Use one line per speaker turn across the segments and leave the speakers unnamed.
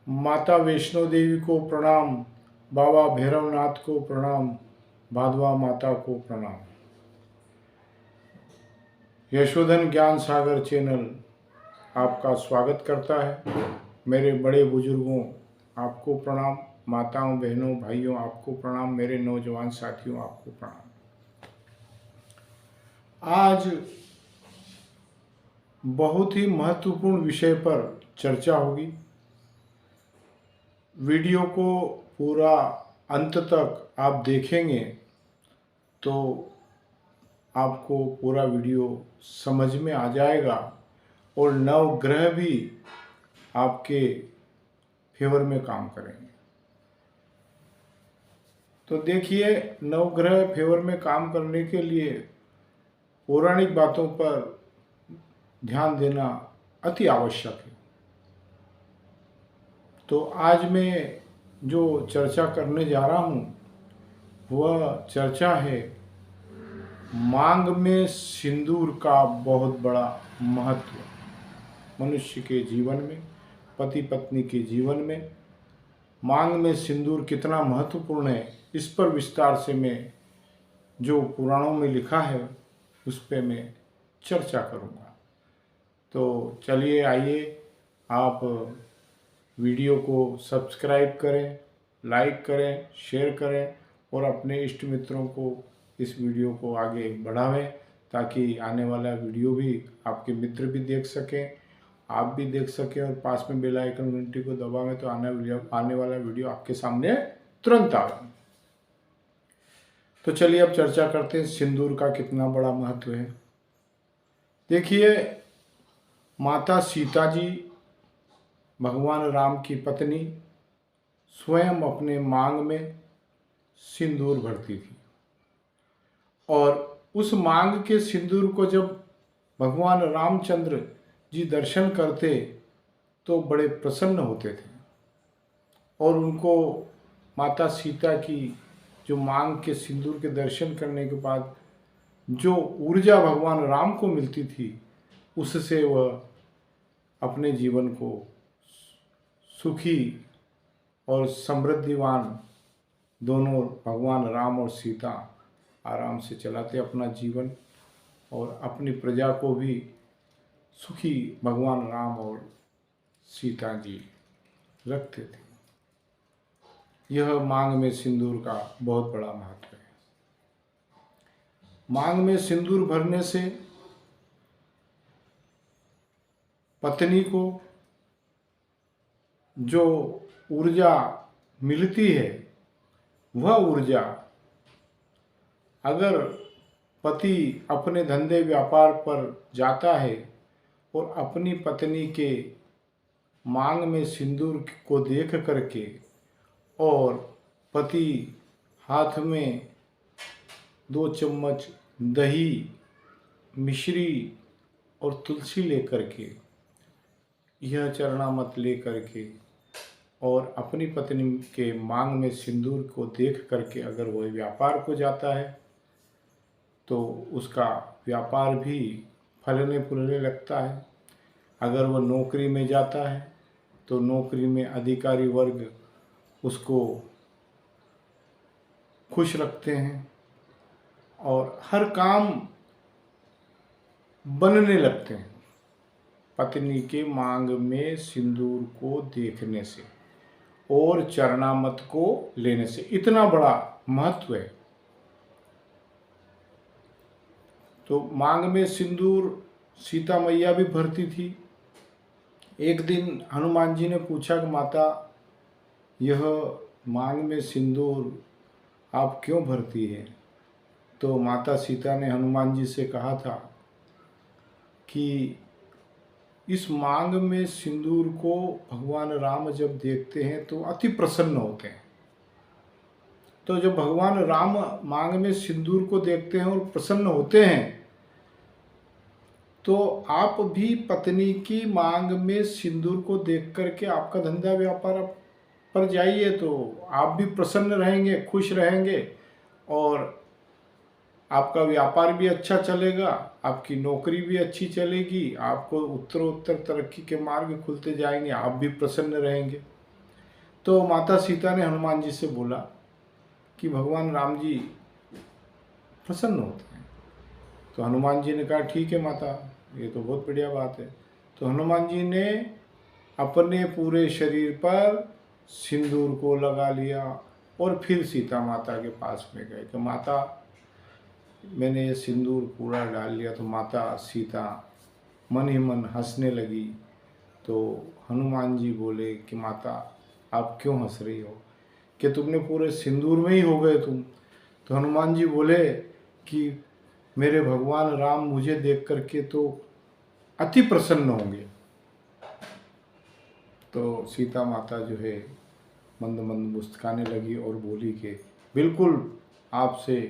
माता वैष्णो देवी को प्रणाम, बाबा भैरवनाथ को प्रणाम, भादवा माता को प्रणाम। यशोधन ज्ञान सागर चैनल आपका स्वागत करता है। मेरे बड़े बुजुर्गों आपको प्रणाम, माताओं बहनों भाइयों आपको प्रणाम, मेरे नौजवान साथियों आपको प्रणाम। आज बहुत ही महत्वपूर्ण विषय पर चर्चा होगी। वीडियो को पूरा अंत तक आप देखेंगे तो आपको पूरा वीडियो समझ में आ जाएगा और नवग्रह भी आपके फेवर में काम करेंगे। तो देखिए, नवग्रह फेवर में काम करने के लिए पौराणिक बातों पर ध्यान देना अति आवश्यक है। तो आज मैं जो चर्चा करने जा रहा हूँ वह चर्चा है मांग में सिंदूर का बहुत बड़ा महत्व। मनुष्य के जीवन में, पति पत्नी के जीवन में मांग में सिंदूर कितना महत्वपूर्ण है, इस पर विस्तार से मैं जो पुराणों में लिखा है उस पर मैं चर्चा करूँगा। तो चलिए आइए, आप वीडियो को सब्सक्राइब करें, लाइक करें, शेयर करें और अपने इष्ट मित्रों को इस वीडियो को आगे बढ़ावें ताकि आने वाला वीडियो भी आपके मित्र भी देख सकें, आप भी देख सकें और पास में बेल आइकन घंटी को दबावें तो आने वाला वीडियो आपके सामने तुरंत आवे। तो चलिए अब चर्चा करते हैं सिंदूर का कितना बड़ा महत्व है। देखिए, माता सीता जी भगवान राम की पत्नी स्वयं अपने मांग में सिंदूर भरती थी और उस मांग के सिंदूर को जब भगवान रामचंद्र जी दर्शन करते तो बड़े प्रसन्न होते थे और उनको माता सीता की जो मांग के सिंदूर के दर्शन करने के बाद जो ऊर्जा भगवान राम को मिलती थी उससे वह अपने जीवन को सुखी और समृद्धिवान दोनों भगवान राम और सीता आराम से चलाते अपना जीवन और अपनी प्रजा को भी सुखी भगवान राम और सीता जी रखते थे। यह मांग में सिंदूर का बहुत बड़ा महत्व है। मांग में सिंदूर भरने से पत्नी को जो ऊर्जा मिलती है वह ऊर्जा अगर पति अपने धंधे व्यापार पर जाता है और अपनी पत्नी के मांग में सिंदूर को देख करके और पति हाथ में 2 चम्मच दही, मिश्री और तुलसी लेकर के, यह चरणामृत लेकर के और अपनी पत्नी के मांग में सिंदूर को देख करके अगर वह व्यापार को जाता है तो उसका व्यापार भी फलने फूलने लगता है। अगर वह नौकरी में जाता है तो नौकरी में अधिकारी वर्ग उसको खुश रखते हैं और हर काम बनने लगते हैं पत्नी के मांग में सिंदूर को देखने से और चरणामृत को लेने से। इतना बड़ा महत्व है। तो मांग में सिंदूर सीता मैया भी भरती थी। एक दिन हनुमान जी ने पूछा कि माता, यह मांग में सिंदूर आप क्यों भरती है? तो माता सीता ने हनुमान जी से कहा था कि इस मांग में सिंदूर को भगवान राम जब देखते हैं तो अति प्रसन्न होते हैं। तो जब भगवान राम मांग में सिंदूर को देखते हैं और प्रसन्न होते हैं तो आप भी पत्नी की मांग में सिंदूर को देख करके आपका धंधा व्यापार पर जाइए तो आप भी प्रसन्न रहेंगे, खुश रहेंगे और आपका व्यापार भी अच्छा चलेगा, आपकी नौकरी भी अच्छी चलेगी, आपको उत्तरोत्तर तरक्की के मार्ग खुलते जाएंगे, आप भी प्रसन्न रहेंगे। तो माता सीता ने हनुमान जी से बोला कि भगवान राम जी प्रसन्न होते हैं। तो हनुमान जी ने कहा ठीक है माता, ये तो बहुत बढ़िया बात है। तो हनुमान जी ने अपने पूरे शरीर पर सिंदूर को लगा लिया और फिर सीता माता के पास में गए कि माता मैंने ये सिंदूर पूरा डाल लिया। तो माता सीता मन ही मन हंसने लगी। तो हनुमान जी बोले कि माता आप क्यों हंस रही हो, कि तुमने पूरे सिंदूर में ही हो गए तुम। तो हनुमान जी बोले कि मेरे भगवान राम मुझे देख करके तो अति प्रसन्न होंगे। तो सीता माता जो है मंद मंद मुस्काने लगी और बोली कि बिल्कुल आपसे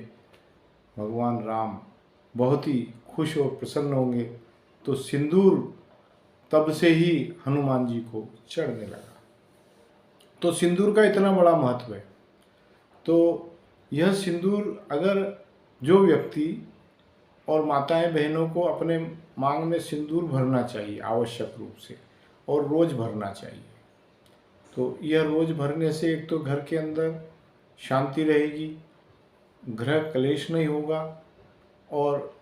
भगवान राम बहुत ही खुश और प्रसन्न होंगे। तो सिंदूर तब से ही हनुमान जी को चढ़ने लगा। तो सिंदूर का इतना बड़ा महत्व है। तो यह सिंदूर अगर जो व्यक्ति और माताएं बहनों को अपने मांग में सिंदूर भरना चाहिए आवश्यक रूप से, और रोज़ भरना चाहिए। तो यह रोज़ भरने से एक तो घर के अंदर शांति रहेगी, गृह कलेश नहीं होगा, और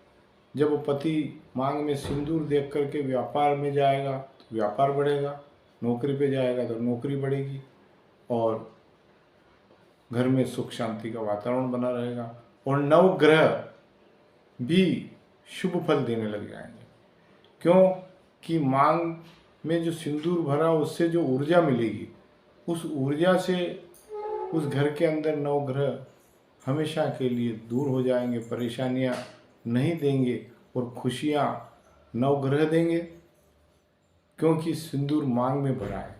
जब पति मांग में सिंदूर देख करके व्यापार में जाएगा तो व्यापार बढ़ेगा, नौकरी पे जाएगा तो नौकरी बढ़ेगी, और घर में सुख शांति का वातावरण बना रहेगा, और नवग्रह भी शुभ फल देने लग जाएंगे। क्यों कि मांग में जो सिंदूर भरा उससे जो ऊर्जा मिलेगी, उस ऊर्जा से उस घर के अंदर नवग्रह हमेशा के लिए दूर हो जाएंगे, परेशानियां नहीं देंगे और खुशियां नवग्रह देंगे, क्योंकि सिंदूर मांग में भरा है।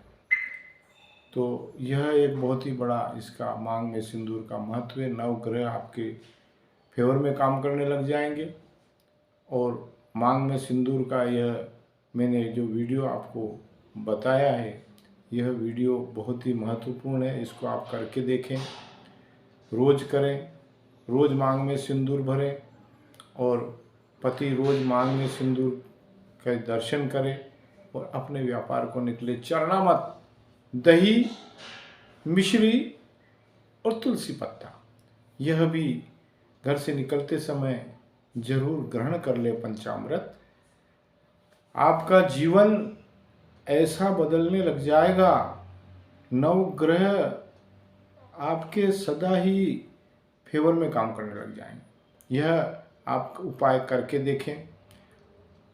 तो यह एक बहुत ही बड़ा इसका मांग में सिंदूर का महत्व है। नवग्रह आपके फेवर में काम करने लग जाएंगे। और मांग में सिंदूर का यह मैंने जो वीडियो आपको बताया है, यह वीडियो बहुत ही महत्वपूर्ण है। इसको आप करके देखें, रोज़ करें, रोज़ मांग में सिंदूर भरें, और पति रोज़ मांग में सिंदूर का दर्शन करे और अपने व्यापार को निकले। चरणामत, दही, मिश्री और तुलसी पत्ता, यह भी घर से निकलते समय जरूर ग्रहण कर ले पंचामृत। आपका जीवन ऐसा बदलने लग जाएगा, नवग्रह आपके सदा ही फेवर में काम करने लग जाएंगे। यह आप उपाय करके देखें,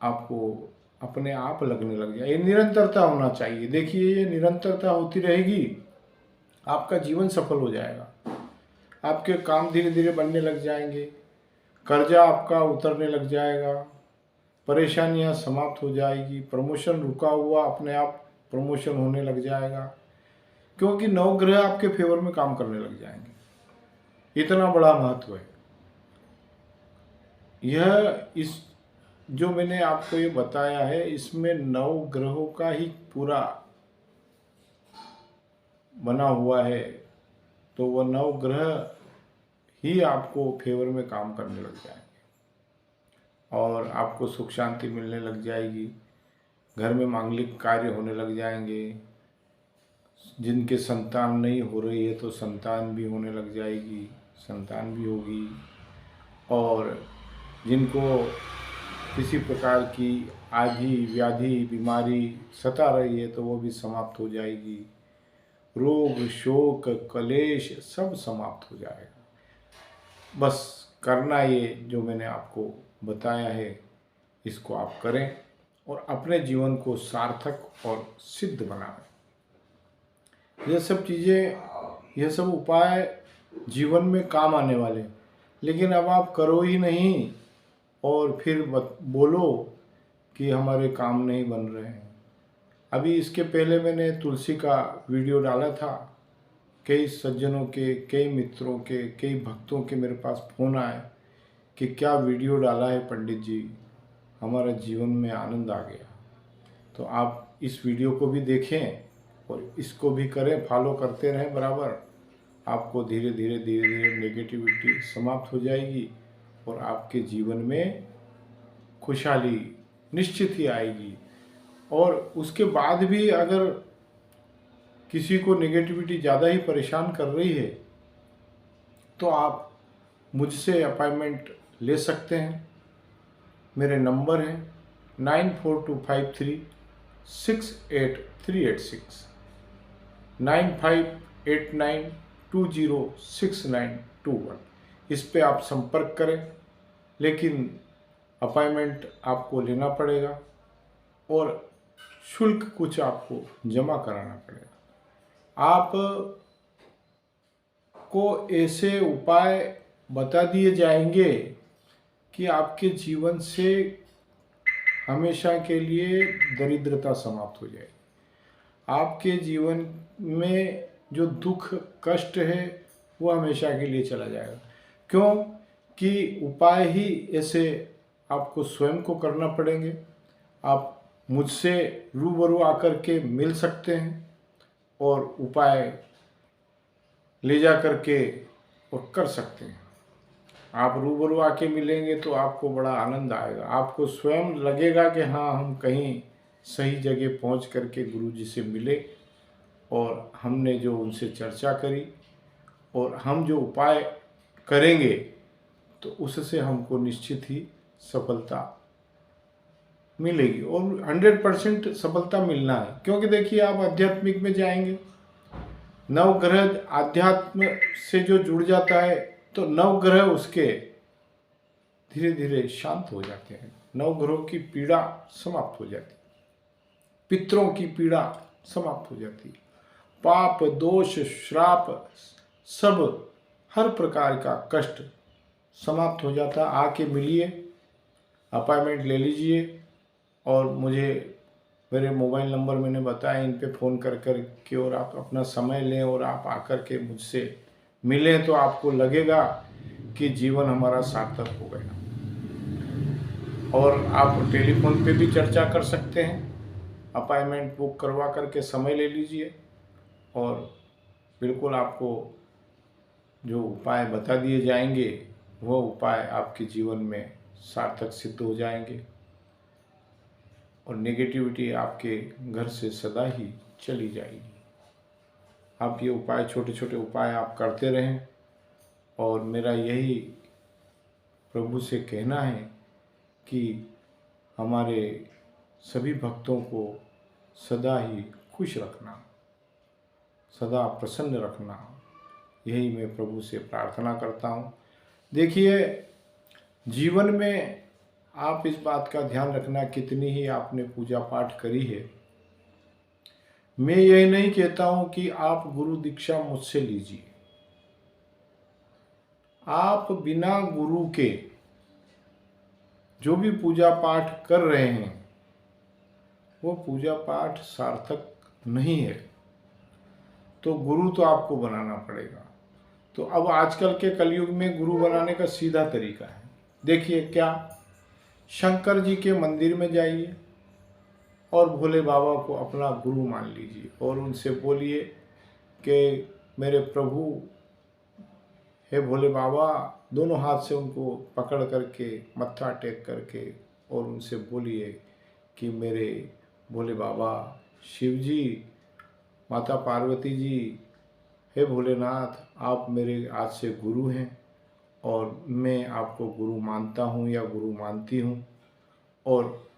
आपको अपने आप लगने लग जाए। ये निरंतरता होना चाहिए। देखिए, ये निरंतरता होती रहेगी, आपका जीवन सफल हो जाएगा। आपके काम धीरे धीरे बनने लग जाएंगे, कर्जा आपका उतरने लग जाएगा, परेशानियां समाप्त हो जाएगी, प्रमोशन रुका हुआ अपने आप प्रमोशन होने लग जाएगा, क्योंकि नवग्रह आपके फेवर में काम करने लग जाएंगे। इतना बड़ा महत्व है यह। इस जो मैंने आपको ये बताया है, इसमें नवग्रहों का ही पूरा बना हुआ है। तो वह नवग्रह ही आपको फेवर में काम करने लग जाएंगे और आपको सुख शांति मिलने लग जाएगी। घर में मांगलिक कार्य होने लग जाएंगे। जिनके संतान नहीं हो रही है तो संतान भी होने लग जाएगी, संतान भी होगी। और जिनको किसी प्रकार की आदि व्याधि बीमारी सता रही है तो वो भी समाप्त हो जाएगी। रोग शोक कलेश सब समाप्त हो जाएगा। बस करना ये जो मैंने आपको बताया है, इसको आप करें और अपने जीवन को सार्थक और सिद्ध बनाएं। यह सब चीज़ें, यह सब उपाय जीवन में काम आने वाले, लेकिन अब आप करो ही नहीं और फिर बोलो कि हमारे काम नहीं बन रहे हैं। अभी इसके पहले मैंने तुलसी का वीडियो डाला था। कई सज्जनों के, कई मित्रों के, कई भक्तों के मेरे पास फ़ोन आए कि क्या वीडियो डाला है पंडित जी, हमारा जीवन में आनंद आ गया। तो आप इस वीडियो को भी देखें और इसको भी करें, फॉलो करते रहें बराबर। आपको धीरे धीरे धीरे धीरे नेगेटिविटी समाप्त हो जाएगी और आपके जीवन में खुशहाली निश्चित ही आएगी। और उसके बाद भी अगर किसी को नेगेटिविटी ज़्यादा ही परेशान कर रही है तो आप मुझसे अपॉइंटमेंट ले सकते हैं। मेरे नंबर हैं 9425368386, 9589206921। इस पे आप संपर्क करें, लेकिन अपॉइंटमेंट आपको लेना पड़ेगा और शुल्क कुछ आपको जमा कराना पड़ेगा। आप को ऐसे उपाय बता दिए जाएंगे कि आपके जीवन से हमेशा के लिए दरिद्रता समाप्त हो जाएगी। आपके जीवन में जो दुख कष्ट है वो हमेशा के लिए चला जाएगा। क्यों कि उपाय ही ऐसे आपको स्वयं को करना पड़ेंगे। आप मुझसे रूबरू आकर के मिल सकते हैं और उपाय ले जा कर के और कर सकते हैं। आप रूबरू आके मिलेंगे तो आपको बड़ा आनंद आएगा। आपको स्वयं लगेगा कि हाँ, हम कहीं सही जगह पहुंच करके गुरु जी से मिले और हमने जो उनसे चर्चा करी और हम जो उपाय करेंगे तो उससे हमको निश्चित ही सफलता मिलेगी और 100% सफलता मिलना है। क्योंकि देखिए, आप आध्यात्मिक में जाएंगे, नवग्रह आध्यात्म से जो जुड़ जाता है तो नवग्रह उसके धीरे धीरे शांत हो जाते हैं। नवग्रहों की पीड़ा समाप्त हो जाती है, पितरों की पीड़ा समाप्त हो जाती है, पाप दोष श्राप सब हर प्रकार का कष्ट समाप्त हो जाता। आके मिलिए, अपॉइंटमेंट ले लीजिए और मुझे मेरे मोबाइल नंबर मैंने बताया, इन पे फ़ोन कर कर के और आप अपना समय लें और आप आकर के मुझसे मिलें तो आपको लगेगा कि जीवन हमारा सार्थक हो गया। और आप टेलीफोन पे भी चर्चा कर सकते हैं। अपॉइंटमेंट बुक करवा करके समय ले लीजिए और बिल्कुल आपको जो उपाय बता दिए जाएंगे वह उपाय आपके जीवन में सार्थक सिद्ध हो जाएंगे और नेगेटिविटी आपके घर से सदा ही चली जाएगी। आप ये उपाय, छोटे छोटे उपाय आप करते रहें और मेरा यही प्रभु से कहना है कि हमारे सभी भक्तों को सदा ही खुश रखना, सदा प्रसन्न रखना, यही मैं प्रभु से प्रार्थना करता हूँ। देखिए, जीवन में आप इस बात का ध्यान रखना, कितनी ही आपने पूजा पाठ करी है, मैं यही नहीं कहता हूँ कि आप गुरु दीक्षा मुझसे लीजिए। आप बिना गुरु के जो भी पूजा पाठ कर रहे हैं वो पूजा पाठ सार्थक नहीं है, तो गुरु तो आपको बनाना पड़ेगा। तो अब आजकल के कलयुग में गुरु बनाने का सीधा तरीका है। देखिए, क्या शंकर जी के मंदिर में जाइए और भोले बाबा को अपना गुरु मान लीजिए और उनसे बोलिए कि मेरे प्रभु हे भोले बाबा, दोनों हाथ से उनको पकड़ करके मत्था टेक करके और उनसे बोलिए कि मेरे भोले बाबा शिव जी, माता पार्वती जी, हे भोलेनाथ, आप मेरे आज से गुरु हैं और मैं आपको गुरु मानता हूँ या गुरु मानती हूँ और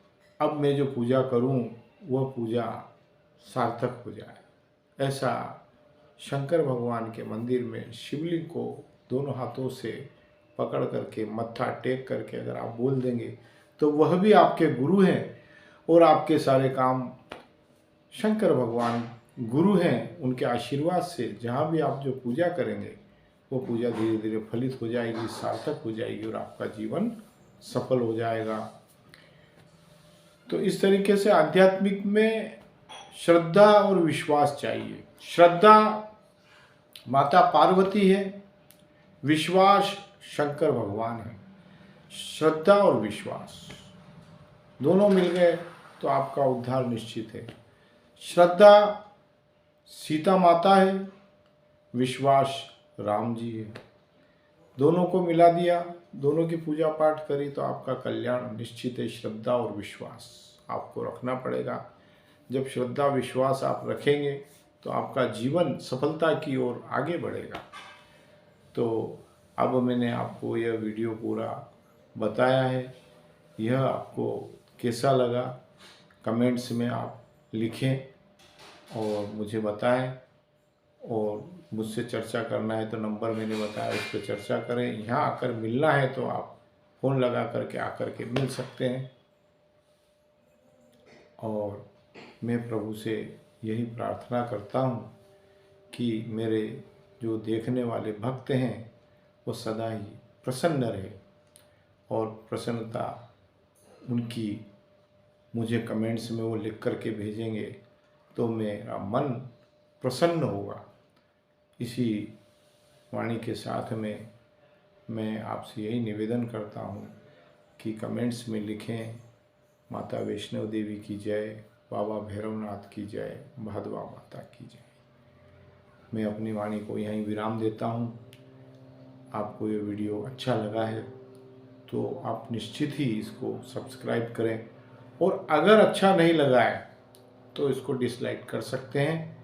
अब मैं जो पूजा करूँ वह पूजा सार्थक हो जाए। ऐसा शंकर भगवान के मंदिर में शिवलिंग को दोनों हाथों से पकड़ करके मत्था टेक करके अगर आप बोल देंगे तो वह भी आपके गुरु हैं और आपके सारे काम शंकर भगवान गुरु हैं, उनके आशीर्वाद से जहाँ भी आप जो पूजा करेंगे वो पूजा धीरे धीरे फलित हो जाएगी, सार्थक हो जाएगी और आपका जीवन सफल हो जाएगा। तो इस तरीके से आध्यात्मिक में श्रद्धा और विश्वास चाहिए। श्रद्धा माता पार्वती है, विश्वास शंकर भगवान है। श्रद्धा और विश्वास दोनों मिल गए तो आपका उद्धार निश्चित है। श्रद्धा सीता माता है, विश्वास राम जी है। दोनों को मिला दिया, दोनों की पूजा पाठ करी तो आपका कल्याण निश्चित है। श्रद्धा और विश्वास आपको रखना पड़ेगा। जब श्रद्धा विश्वास आप रखेंगे तो आपका जीवन सफलता की ओर आगे बढ़ेगा। तो अब मैंने आपको यह वीडियो पूरा बताया है। यह आपको कैसा लगा कमेंट्स में आप लिखें और मुझे बताएं। और मुझसे चर्चा करना है तो नंबर मैंने बताया, उस पर चर्चा करें। यहाँ आकर मिलना है तो आप फ़ोन लगा करके आकर के मिल सकते हैं। और मैं प्रभु से यही प्रार्थना करता हूँ कि मेरे जो देखने वाले भक्त हैं वो सदा ही प्रसन्न रहे, और प्रसन्नता उनकी मुझे कमेंट्स में वो लिख करके भेजेंगे तो मेरा मन प्रसन्न होगा। इसी वाणी के साथ में मैं आपसे यही निवेदन करता हूँ कि कमेंट्स में लिखें, माता वैष्णव देवी की जय, बाबा भैरवनाथ की जय, भादवा माता की जय। मैं अपनी वाणी को यहीं विराम देता हूँ। आपको ये वीडियो अच्छा लगा है तो आप निश्चित ही इसको सब्सक्राइब करें, और अगर अच्छा नहीं लगा है तो इसको डिसलाइक कर सकते हैं।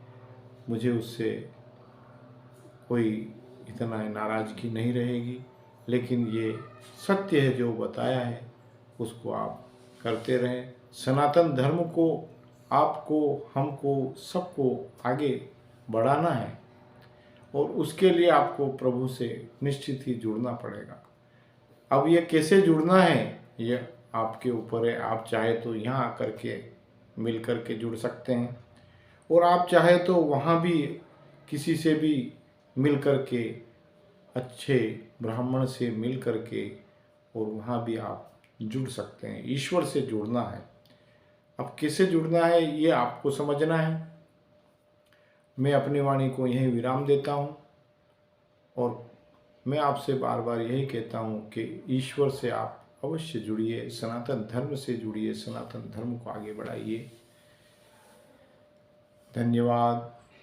मुझे उससे कोई इतना नाराज़गी नहीं रहेगी, लेकिन ये सत्य है जो बताया है उसको आप करते रहें। सनातन धर्म को आपको, हमको, सबको आगे बढ़ाना है, और उसके लिए आपको प्रभु से निश्चित ही जुड़ना पड़ेगा। अब ये कैसे जुड़ना है ये आपके ऊपर है। आप चाहे तो यहाँ आकर के मिल कर के जुड़ सकते हैं, और आप चाहे तो वहाँ भी किसी से भी मिल कर के, अच्छे ब्राह्मण से मिल कर के, और वहाँ भी आप जुड़ सकते हैं। ईश्वर से जुड़ना है। अब कैसे जुड़ना है ये आपको समझना है। मैं अपनी वाणी को यहीं विराम देता हूँ, और मैं आपसे बार बार यही कहता हूँ कि ईश्वर से आप अवश्य जुड़िए, सनातन धर्म से जुड़िए, सनातन धर्म को आगे बढ़ाइए। धन्यवाद।